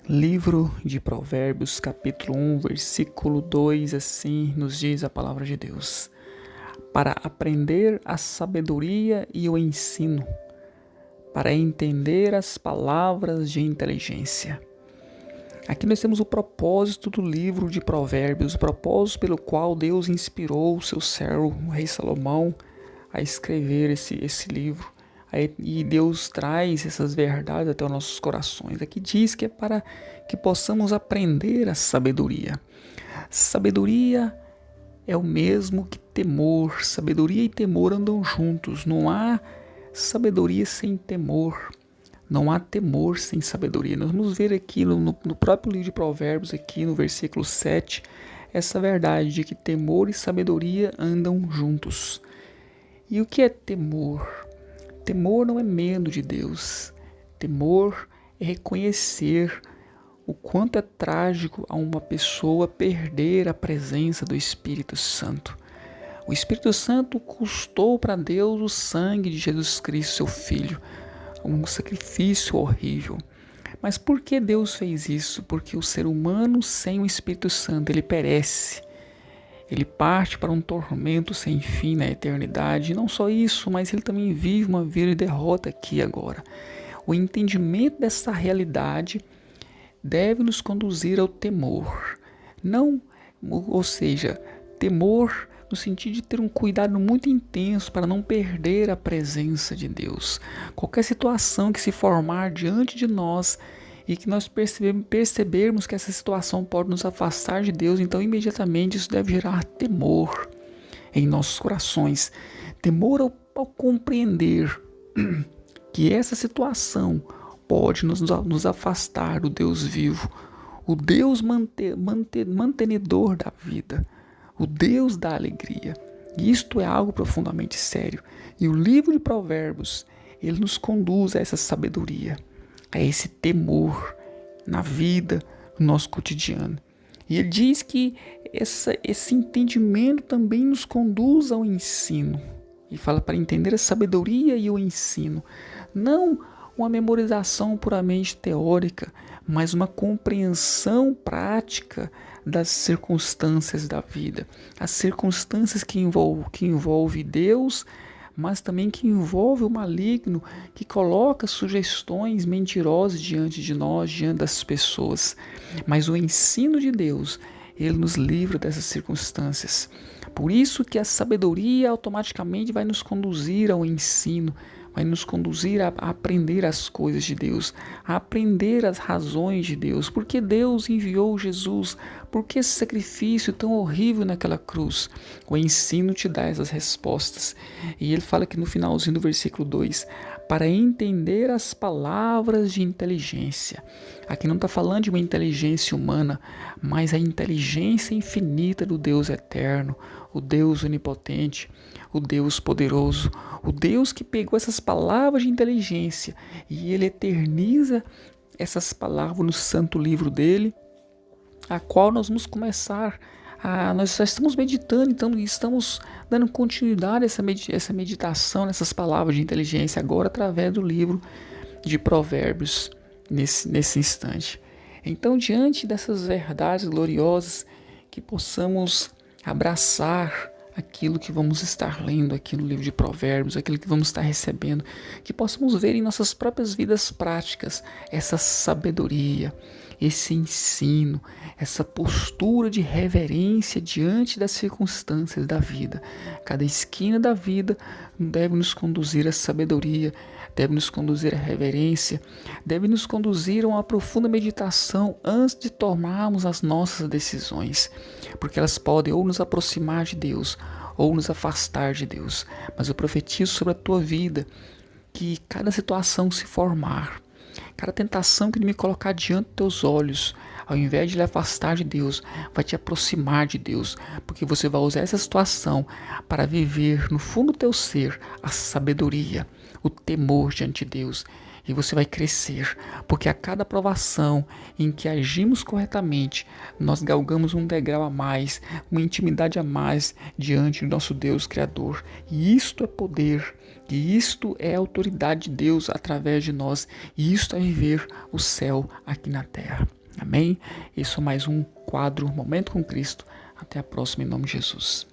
Livro de Provérbios, capítulo 1, versículo 2, assim nos diz a palavra de Deus. Para aprender a sabedoria e o ensino, para entender as palavras de inteligência. Aqui nós temos o propósito do livro de Provérbios, o propósito pelo qual Deus inspirou o seu servo, o rei Salomão, a escrever esse livro. E Deus traz essas verdades até os nossos corações. Aqui diz que é para que possamos aprender a sabedoria. Sabedoria é o mesmo que temor. Sabedoria e temor andam juntos. Não há sabedoria sem temor. Não há temor sem sabedoria. Nós vamos ver aqui no próprio livro de Provérbios, aqui no versículo 7, essa verdade de que temor e sabedoria andam juntos. E o que é temor? Temor não é medo de Deus. Temor é reconhecer o quanto é trágico a uma pessoa perder a presença do Espírito Santo. O Espírito Santo custou para Deus o sangue de Jesus Cristo, seu Filho, um sacrifício horrível. Mas por que Deus fez isso? Porque o ser humano sem o Espírito Santo, ele perece. Ele parte para um tormento sem fim na eternidade. E não só isso, mas ele também vive uma vida de derrota aqui agora. O entendimento dessa realidade deve nos conduzir ao temor. Não, ou seja, temor no sentido de ter um cuidado muito intenso para não perder a presença de Deus. Qualquer situação que se formar diante de nós e que nós percebermos que essa situação pode nos afastar de Deus, então imediatamente isso deve gerar temor em nossos corações. Temor ao compreender que essa situação pode nos afastar do Deus vivo, o Deus mantenedor da vida, o Deus da alegria. Isto é algo profundamente sério. E o livro de Provérbios, ele nos conduz a essa sabedoria, a esse temor na vida, no nosso cotidiano. E ele diz que esse entendimento também nos conduz ao ensino. E fala para entender a sabedoria e o ensino. Não uma memorização puramente teórica, mas uma compreensão prática das circunstâncias da vida. As circunstâncias que envolve Deus, mas também que envolve o maligno, que coloca sugestões mentirosas diante de nós, diante das pessoas. Mas o ensino de Deus, ele nos livra dessas circunstâncias. Por isso que a sabedoria automaticamente vai nos conduzir ao ensino, vai nos conduzir a aprender as coisas de Deus, a aprender as razões de Deus. Por que Deus enviou Jesus? Por que esse sacrifício tão horrível naquela cruz? O ensino te dá essas respostas. E ele fala aqui no finalzinho do versículo 2, para entender as palavras de inteligência. Aqui não está falando de uma inteligência humana, mas a inteligência infinita do Deus eterno, o Deus onipotente, o Deus poderoso, o Deus que pegou essas palavras de inteligência e ele eterniza essas palavras no santo livro dele, a qual nós vamos começar nós já estamos meditando, então estamos dando continuidade a essa meditação nessas palavras de inteligência agora através do livro de Provérbios nesse instante. Então, diante dessas verdades gloriosas, que possamos abraçar aquilo que vamos estar lendo aqui no livro de Provérbios, aquilo que vamos estar recebendo, que possamos ver em nossas próprias vidas práticas essa sabedoria, esse ensino, essa postura de reverência diante das circunstâncias da vida. Cada esquina da vida deve nos conduzir à sabedoria, deve nos conduzir à reverência, deve nos conduzir a uma profunda meditação antes de tomarmos as nossas decisões, porque elas podem ou nos aproximar de Deus ou nos afastar de Deus. Mas eu profetizo sobre a tua vida que cada situação que se formar, cada tentação que ele me colocar diante dos teus olhos, ao invés de lhe afastar de Deus, vai te aproximar de Deus, porque você vai usar essa situação para viver no fundo do teu ser a sabedoria, o temor diante de Deus. E você vai crescer, porque a cada provação em que agimos corretamente, nós galgamos um degrau a mais, uma intimidade a mais diante do nosso Deus Criador. E isto é poder, e isto é autoridade de Deus através de nós, e isto é viver o céu aqui na terra. Amém? Isso é mais um quadro Momento com Cristo. Até a próxima, em nome de Jesus.